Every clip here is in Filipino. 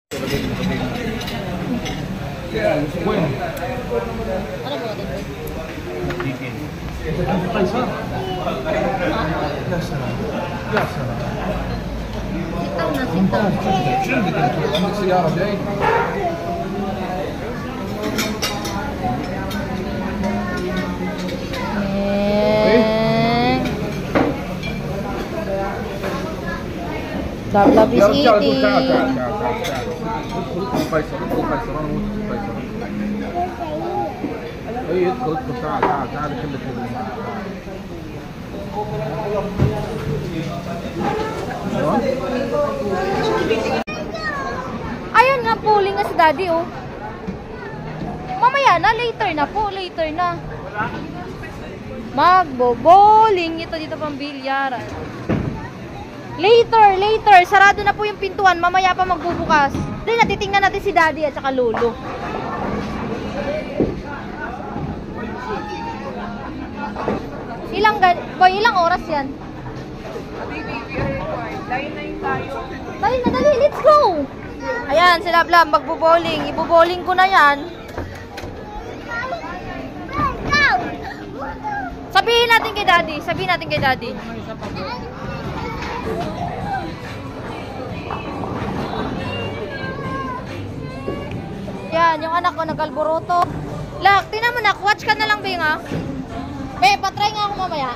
Bueno. Ano ba ito? Chicken. Paisa. يا سلام. Sitaw na sitaw. شو بدك انت؟ عندك سيارة جاي؟ Dablabi يا رجال City. قول تعال تعال تعال تعال تعال. ادخل فيصل ادخل فيصل انا وانت فيصل. اي ادخل ادخل تعال تعال تعال كلك Ayun nga, pulling na si Daddy, oh. Mamaya na, later na po, later na. Magbo-bowling ito dito pang bilyaran. Later, later. Sarado na po yung pintuan. Mamaya pa magbubukas. Hindi, natitingnan natin si Daddy at saka Lolo. Boy, ilang oras yan? Dali na, dali. Let's go! Ayan, si Lablab, magbo-bowling. Ibo-bowling ko na yan. Sabihin natin kay Daddy. Sabihin natin kay Daddy. Yan, yung anak ko nag-alboroto. Lak, tingnan mo na. Watch ka na lang, Bing, ha? Be, patry nga ako mamaya.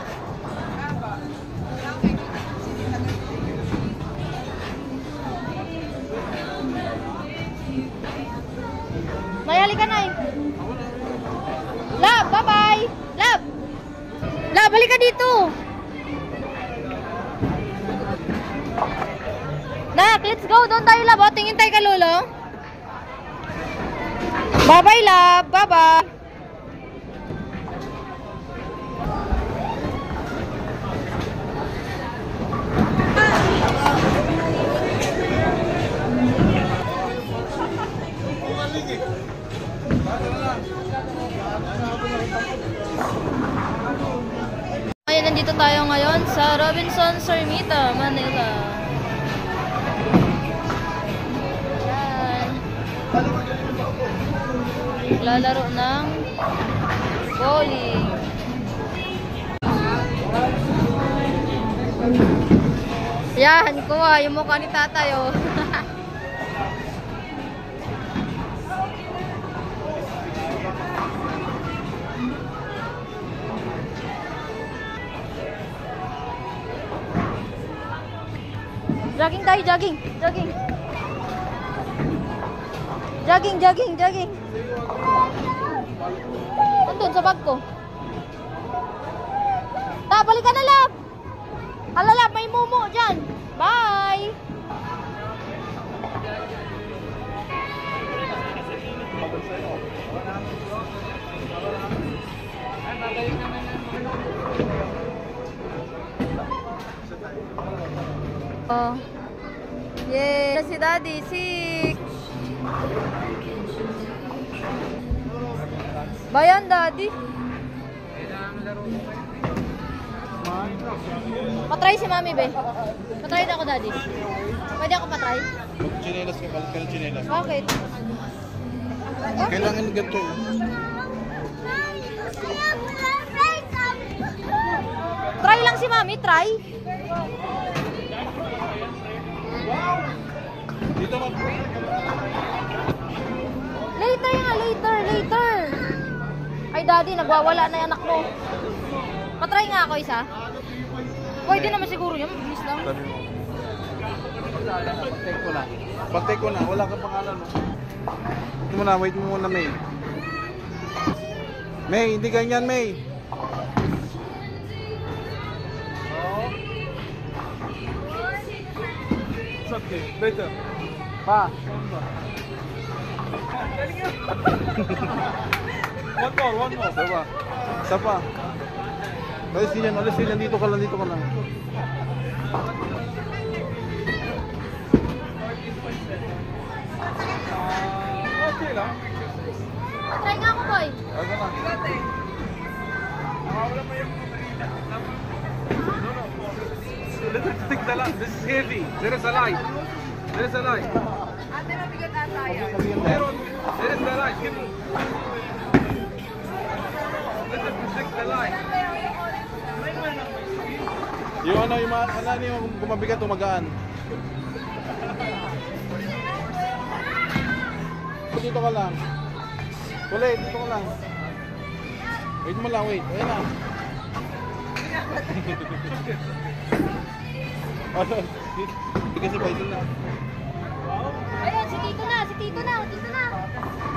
Mayali ka na, eh. Lab, bye-bye. Lab. Lab, balik ka dito. Nak, let's go. Doon tayo, Lab. Tingin tayo ka, Lolo. Bye-bye, Lab. Bye-bye. Ayan, nandito tayo ngayon sa Robinsons Ermita, Manila. Ayan. Lalaro ng bowling. Yan, kuha yung mukha ni tatay, oh. Jogging tayo, jogging. Jogging. Jogging, jogging, jogging. Nandun sa bag ko. Balik ka na, Lab. Hala, Lab, may mumu dyan. Bye. Oh. Yay! Si Daddy, sick! Bayan, Daddy. Patry si Mami, be. Patry na ako, Daddy. Pwede ako patry? Chinelas ka, balik ka ng chinelas. Bakit? Kailangan ganito. Try lang si Mami, try. Dito mo. Later nga, later, later. Ay, Daddy, nagwawala na yung anak mo. Patry nga ako isa. Pwede naman siguro yan, mabilis lang. Pag-take ko na. Pag-take ko na, wala kang pangalan. Ito mo na, wait mo muna, May. May, hindi ganyan, May. It's okay, later. Pa. One more. Diba? Isa pa. Alis din yan. Dito ka lang. Okay lang. Try nga ako, boy. Aga na. Let's take the light. This is heavy. There is a light. Meron. There is the light. Let us protect the light. Yung ano, yung kumabigat o magaan. Dito ka lang. Kulit, dito ka lang. Wait mo lang, wait. Ayan na. Hindi kasi pa ito na. Ayun, si Tito na, si Tito na, Tito na.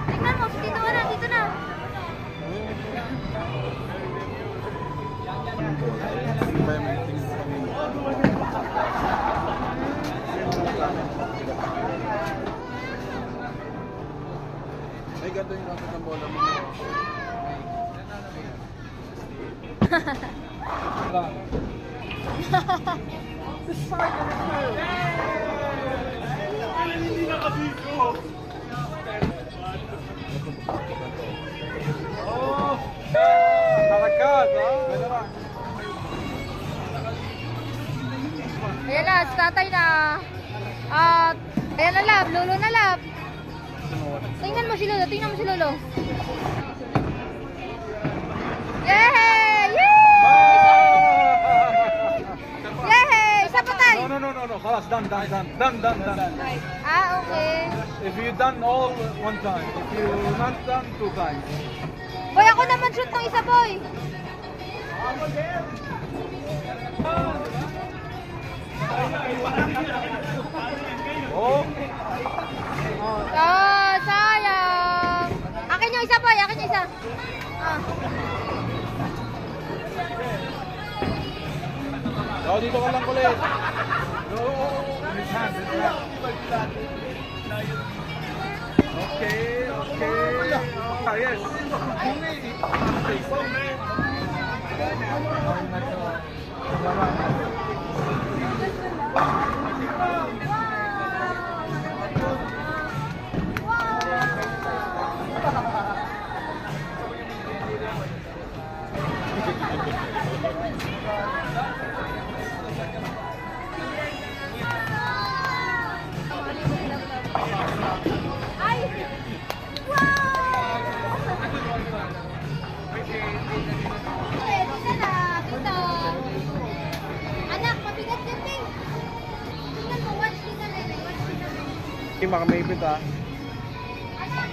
Tingnan mo, si Tito na, Tito na. Ay, gato yung nasa ng bola mo. Hindi nakabito. Oh! Nakakat, ha? Ayan na, si tatay na. At, ayan na lab, lolo na lab. Tingnan mo si lolo, tingnan mo si lolo. Yay! Yay! Isa pa tayo. No. Khalas, done. Ah, okay. If you done all one time, if you not done two times. Boy, ako naman shoot ng isa, boy. Oh. Ah, sayang. Akin yung isa, boy. Akin yung isa. Ah. Oh, dito ka lang kulit. Okay. Ah, yes. Ay! Wow! Okay, dito na. Dito. Anak, mabigat yan, Ting. Tingnan mo, watch dito na. Watch dito na. Hindi makamaipit, ha? Anak.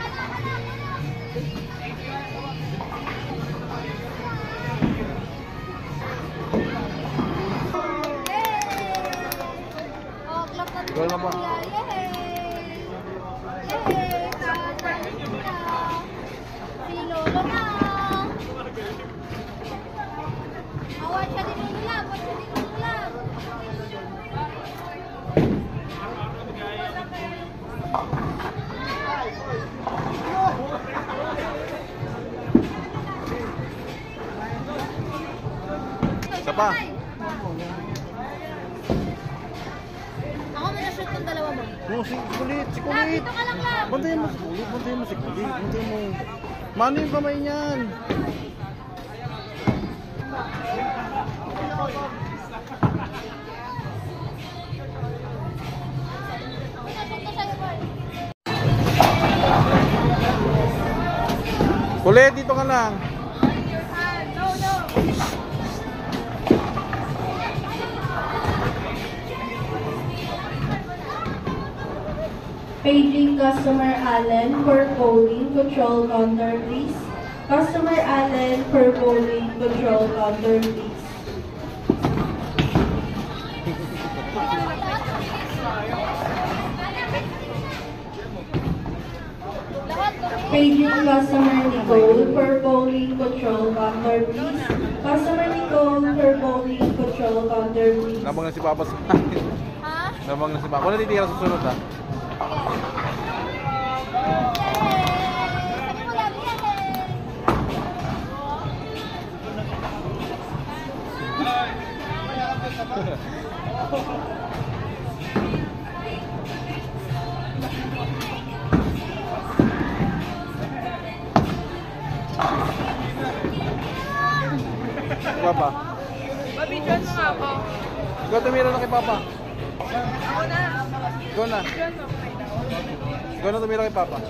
Oh, clap na Ikaw na ba? Yay! Si Lolo na! Awat siya din Lolo lang! Awat siya din Lolo lang! Isa pa. Ako mo na-shoot ng dalawa mo. Oh, si kulit. Lab, dito ka lang, Lab! Bantayan mo si kulit. Bantayan mo. Mano yung kamay niyan? Kulit, dito ka lang. Paging Customer Allen for polling control counter, please. Customer Allen for polling control counter, please. Paging Customer Nicole for polling control counter, please. Customer Nicole for polling control counter, please. Nabang na si Papa sa akin. Ha? Nabang na si Papa. Wala titira sa sunod, ha? Papa. Mabidyon mo nga ako. Ikaw tumira na kay Papa. Ako na. Ikaw na. Mabidyon mo. Ikaw na tumira kay Papa.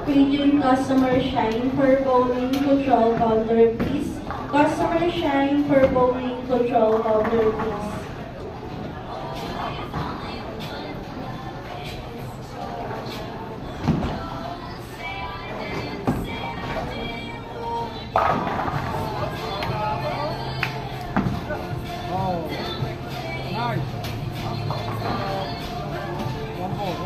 Paging customer shine for bowling control counter please. Customer shine for bowling control counter please. Oh, nice. One more.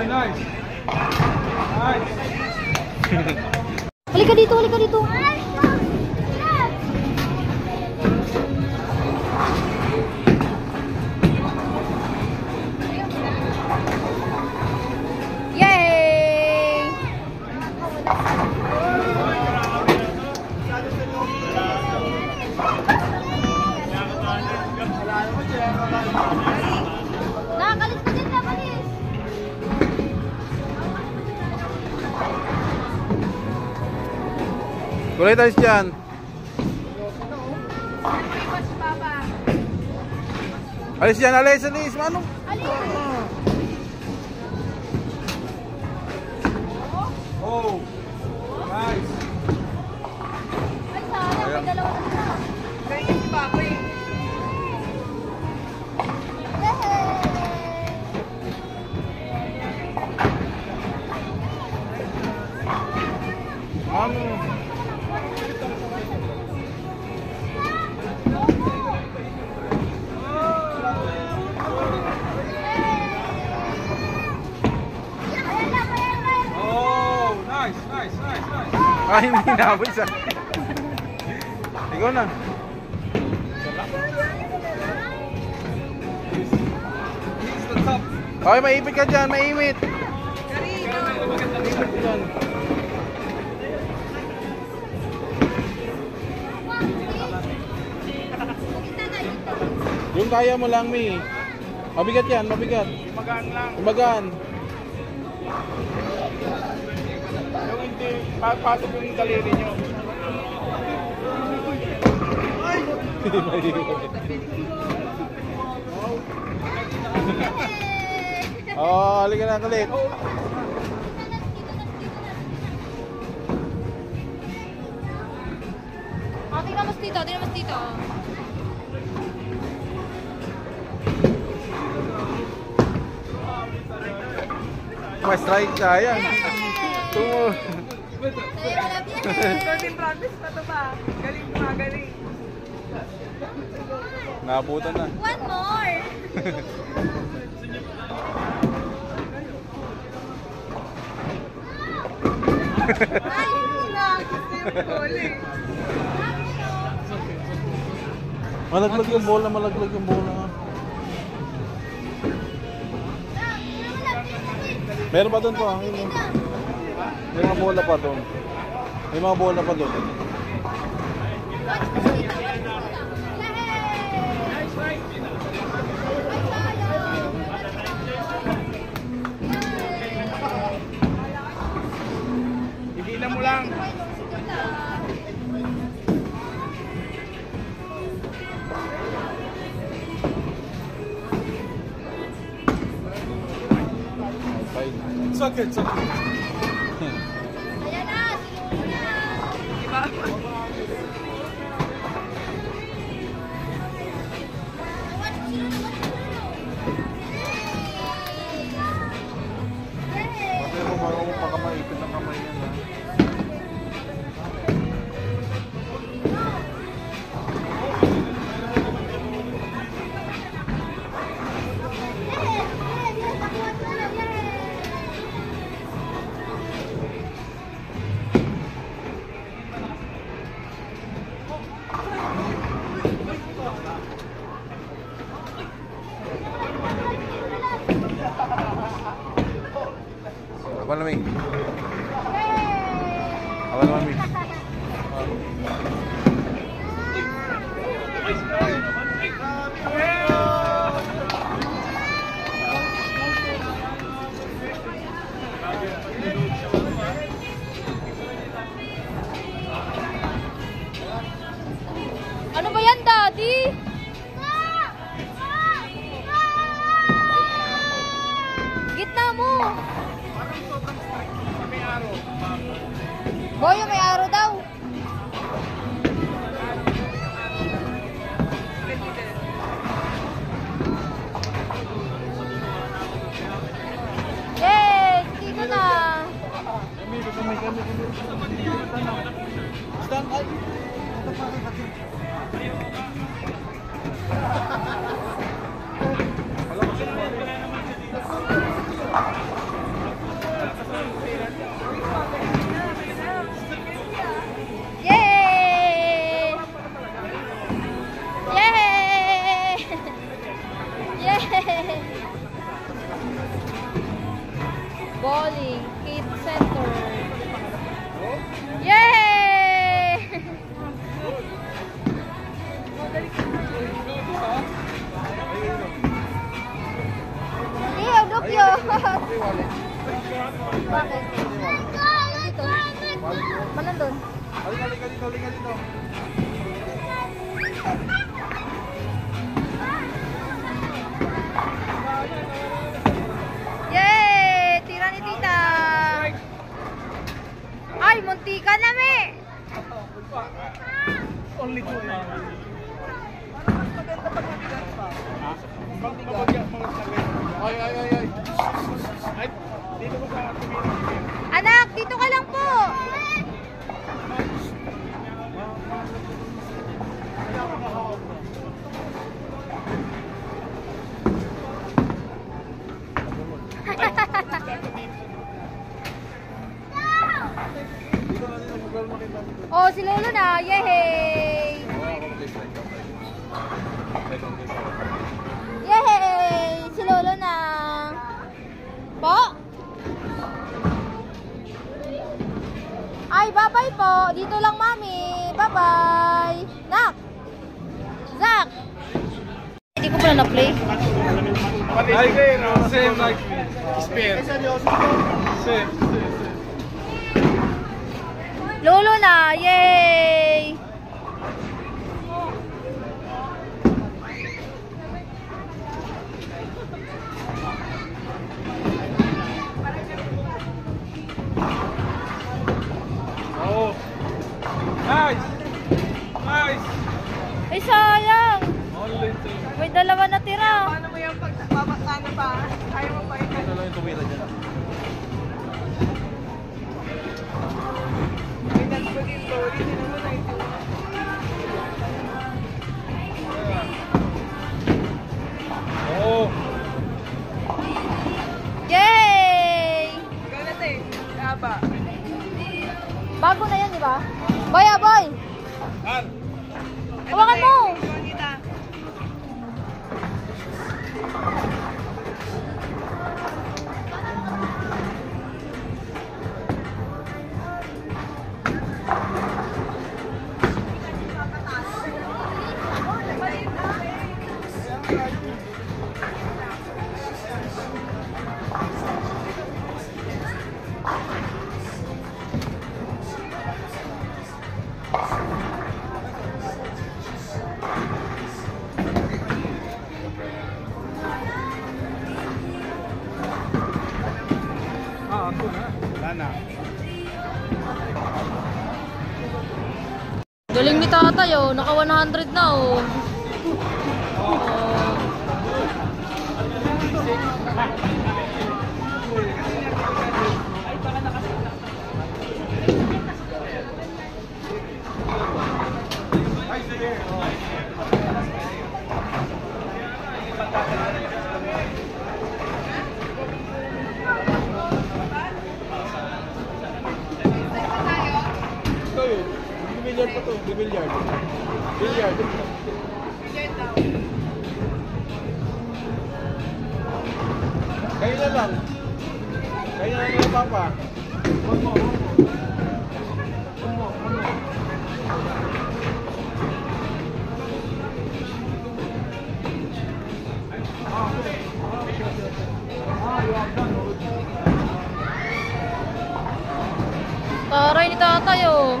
Nice. Halika dito, halika dito. Yay! Nakakalis ka din, nakakalis. Kulay tayo dyan. Alis dyan, alis. Mano? Oh, nice. Ay, sayang, may dalawa na siya. Ganyan si Papa eh. Mano? Ay, hindi nabot sa. Ikaw na. Okay, maipit ka dyan, maimit. Maipit dyan. Yung kaya mo lang, Mi. Mabigat yan, mabigat. Magaan lang. Magaan. Yung hindi, pasok yung daliri nyo. Oh, halika na kulit. Oh, tingnan mo dito, tingnan mo dito. Mas strike ka yan. Tungo. Practice pa to ba? Galing pa, galing. Nabutan na. One more. Ay, malaglag yung bola, malaglag yung bola. Meron pa doon po, ang ino. May mga bola pa doon. May mga bola pa doon. Nice, It's okay, it's okay. Ayan na, sinulo na. Diba? Pati mo bago mo pagkamaipit ang kamay niya na. Apa namanya? Apa namanya? Ano ba yan, Daddy? Gitna mo. Boy, may araw daw. Yay! Dito na. Stand up. Yay! Yay! Yay! Bowling Kids Center. Yay! Iyo, Dukyo! Bakit? Dito. Manan doon? Halika dito. Yay! Tira ni Tita! Ay, muntika na, me! Only two na. Ay. Ay, dito ko sa community. Anak, dito ka lang po! Oh, si Lolo na! Yay! Yay! Si Lolo na! Po? Ay, bye-bye po! Dito lang, Mami! Bye-bye! Nak! Zach! Hindi ko pala na-play. Same like spare. Same. Lolo na! Yay! Oh. Nice. Ay, sayang! Only two. May dalawa na tira. Paano mo yung pagbabasano pa? Kaya mo pa ito. Ano lang yung tumira dyan? May nagpagin story. Hindi naman na ito. Oh. Yay! Ikaw na tayo. Haba. Bago na yan, di ba? Boy, boy! An. Hawakan mo! Ikaw kita. na. Galing ni tatay, oh. Naka 100 na, oh. Ito yun. Bibilyard pa to. Bibilyard. Bilyard. Kayo na lang. Kayo na lang yung papa. Taray ni tatay, oh.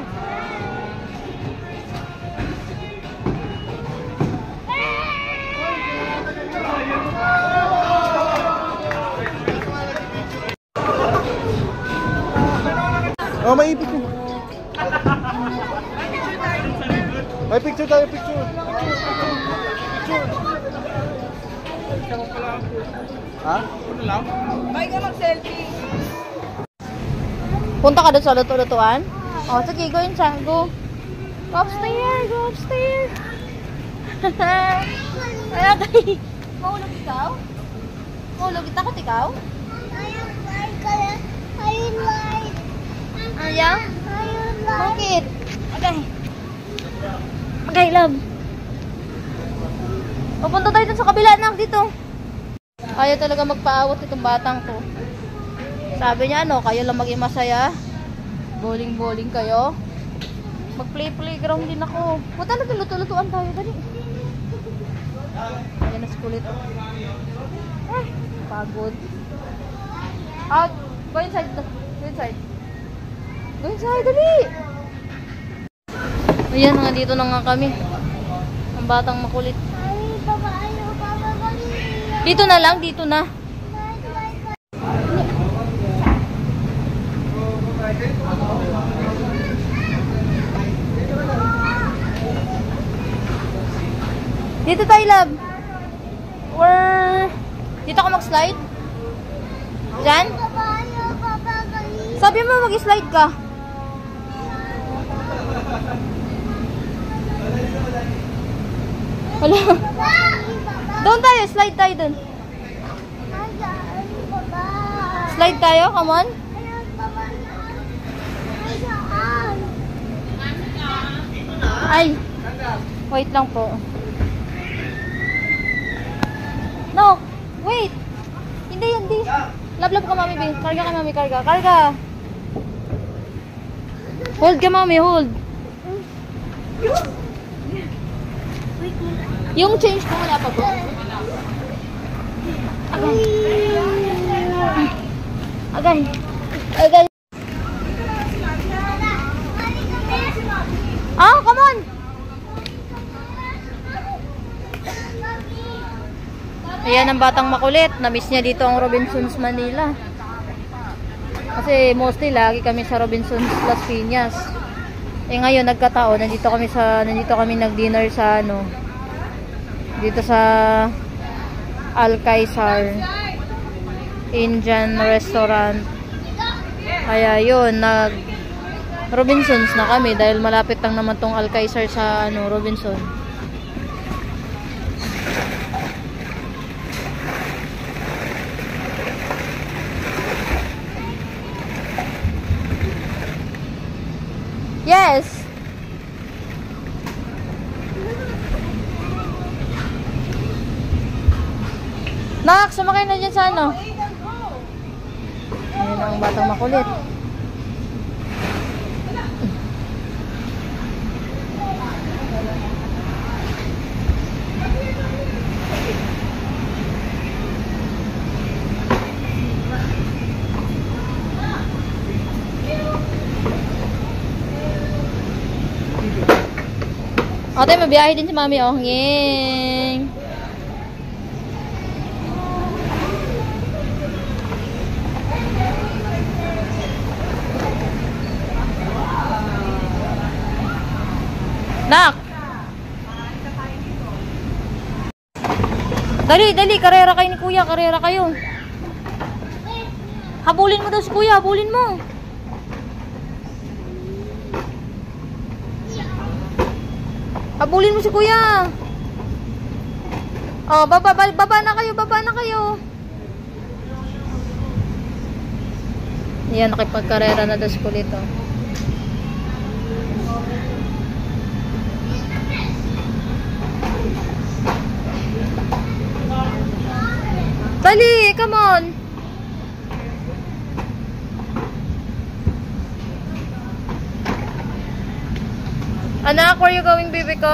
Oh, may picture. May picture tayo, picture. Ha? Ano lang? May ka mag-selfie. Punta ka doon sa luto-lutuan? Oh, sige, go inside. Go. Go upstairs. Go upstairs. Kaya tayo. Mahulog ikaw? Mahulog takot ikaw? Ayaw? Bakit? Okay. Okay, love. Papunta tayo dun sa kabila na dito. Ayaw talaga magpaawat itong batang to. Sabi niya, ano, kayo lang maging masaya. Bowling-bowling kayo. Mag-play-playground din ako. Punta na dun, luto-lutuan tayo. Dali. Ayan na school ito. Pagod. Out. Go inside. Go inside. Go inside, dali. Ayan, nga dito na nga kami. Ang batang makulit. Dito na lang, dito na. Dito tayo, love. Dito ako mag-slide. Diyan? Sabi mo mag-slide ka. Hala. Doon tayo, slide tayo doon. Slide tayo, come on. Ay. Wait lang po. No, wait. Hindi. Lablab ka, mami, babe. Karga ka, mami, karga. Karga. Hold ka, mami, hold. Yung change ko wala pa po. Agay. Agay. Ah, come on. Ayan ang batang makulit. Na-miss niya dito ang Robinsons Manila. Kasi mostly lagi kami sa Robinsons Las Piñas. Eh ngayon nagkataon, nandito kami nag-dinner sa dito sa Alcaizar Indian restaurant. Kaya yun, Robinsons na kami dahil malapit lang naman tong Alcaizar sa Robinson. Yes. Nak, sumakay na dyan sa Ayun ang batang makulit. Ate, mabiyahe din si mami, oh. Nging. Dali, dali. Karera kayo ni kuya. Karera kayo. Habulin mo daw si kuya. Habulin mo. Habulin mo si kuya. Oh, baba na kayo. Baba na kayo. Yan, nakipagkarera na daw si Kulito. Dali, come on. Anak, where you going, baby ko?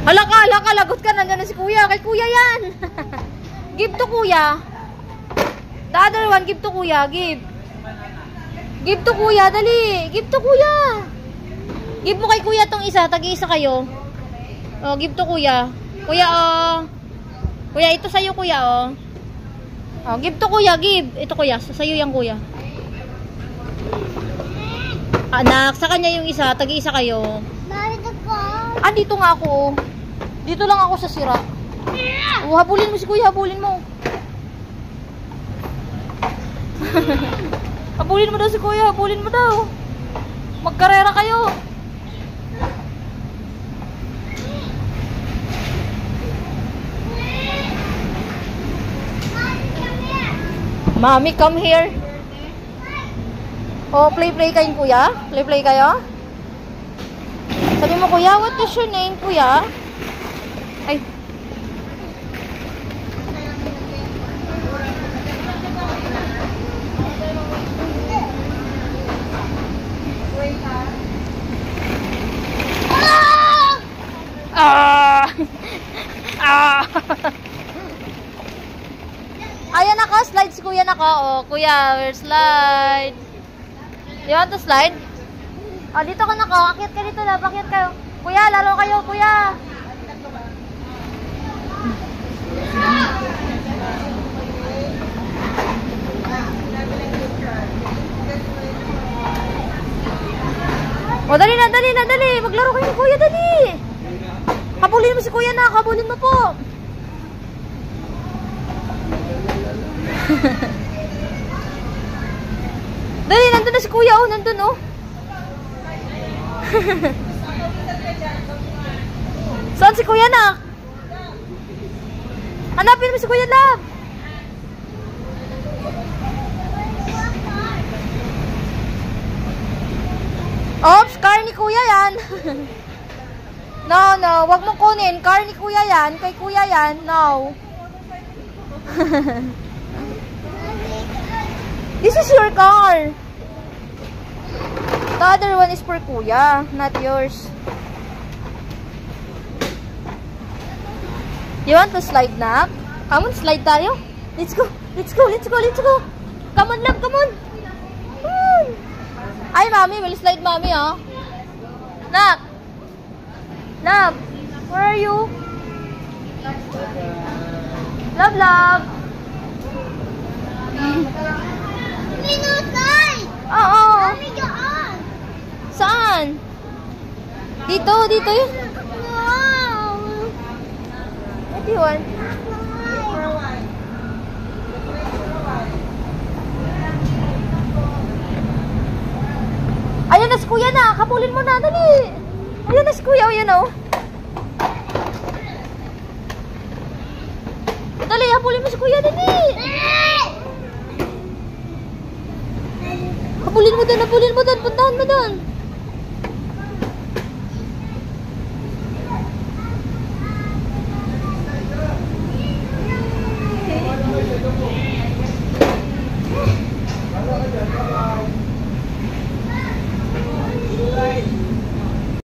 Hala ka, lagot ka. Nandiyan na si kuya. Kay kuya yan. Give to kuya. The other one, give to kuya. Give. Give to kuya, dali. Give to kuya. Give mo kay kuya tong isa. Tag-iisa kayo. Oh, give to kuya. Kuya, oh. Kuya, ito sa'yo, kuya, oh. Oh, give to kuya, give. Ito kuya, sa'yo yan kuya. Anak, sa kanya yung isa. Tag-iisa kayo. Ah, dito nga ako. Dito lang ako sa sira. Oh, habulin mo si kuya, habulin mo. Habulin mo daw si kuya, habulin mo daw. Magkarera kayo. Mami, come here. Oh, play kayo kuya. Play kayo. Sabi mo kuya, what is your name kuya? Ay. Ayan ako, slide si kuya na ko. Oh, kuya, where's slide? You want to slide? Oh, dito ka na ko. Akyat ka dito na. Akyat kayo. Kuya, laro kayo, kuya. Oh, dali na. Maglaro kayo ni kuya, dali. Habulin mo si kuya na. Habulin mo po. Dali, nandun na si kuya, oh. Nandun, oh. Saan si kuya na? Hanapin mo si kuya Lab. Oops, car ni kuya yan. No, wag mong kunin. Car ni kuya yan. Kay kuya yan. No. This is your car. The other one is for kuya, not yours. You want to slide na? Come on, slide tayo. Let's go. Come on, love, come on. Ay, mommy, will slide mommy, oh. Nak. Love, where are you? Love. Oo. Saan? Dito yun. What do you want? Ayan na si kuya na. Kapulin mo na. Dali. Ayan na si kuya. Ayan o. Dali. Kapulin mo si kuya. Dali. Habulin mo doon. Puntahan mo doon.